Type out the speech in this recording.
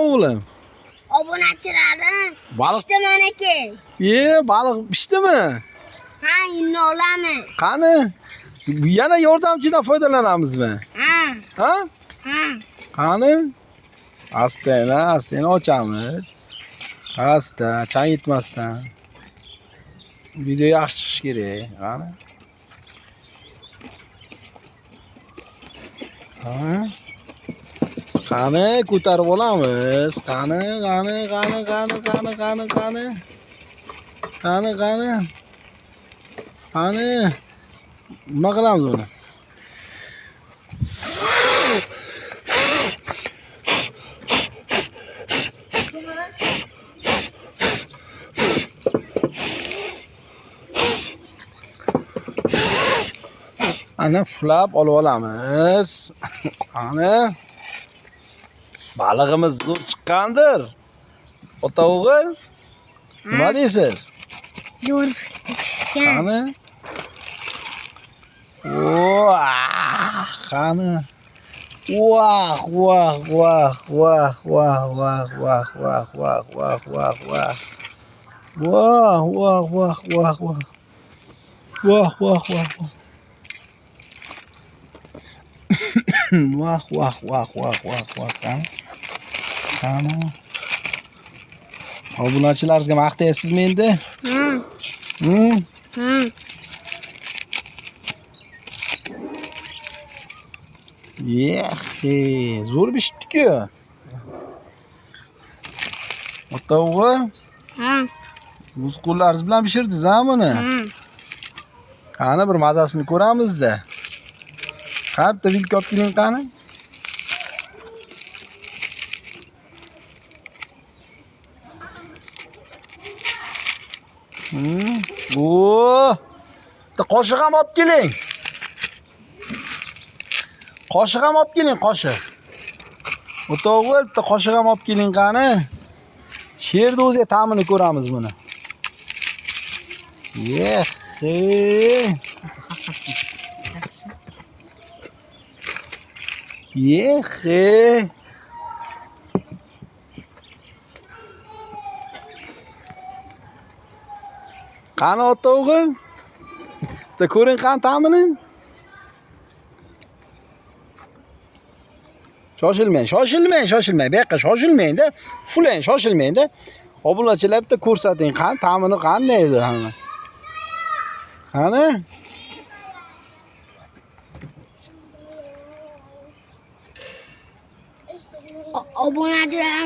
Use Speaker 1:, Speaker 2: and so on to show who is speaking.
Speaker 1: o'g'lim?
Speaker 2: Obunachilarim.
Speaker 1: Baliq.
Speaker 2: Pishdiman aka.
Speaker 1: Baliq pishdimi?
Speaker 2: Ha, endi olaman.
Speaker 1: Qani? Yana yordamchidan foydalanamizmi?
Speaker 2: Ha.
Speaker 1: Ha?
Speaker 2: Ha.
Speaker 1: Qani? Asta ochamiz. Asta, chang yetmasdan. Video yaxshi chiqishi kerak. Qani? Qani ko'tarib olamiz. Qani. Nima qilamiz buni? Ana fulab olib olamiz. Qani? Balig'imiz zo'r chiqqandir. Ota o'g'il, nima deysiz?
Speaker 2: Zo'r.
Speaker 1: Qani? Qani? Vah. Qani? Obunachilaringizga maqtaysizmi endi? Zo'r pishibdi-ku. Ota o'g'il, o'z qo'llaringiz bilan pishirdingiz-a buni? Qani bir mazasini ko'ramiz-da. Qani bitta vilka olib keling qani. Bitta qoshiq ham olib keling. Qoshiq ham olib keling, qoshiq. Ota o'g'il, bitta qoshiq ham olib keling qani. Sherni o'ziga ta'mini ko'ramiz buni. Qani ota o'g'il? Bitta ko'ring qani ta'mini. Shoshilmang. Bu yoqqa shoshilmang-da. Fulang, shoshilmang-da. Obunachilar bitta ko'rsating qani ta'mini qanday edi hamma. Qani?
Speaker 2: Obunachilar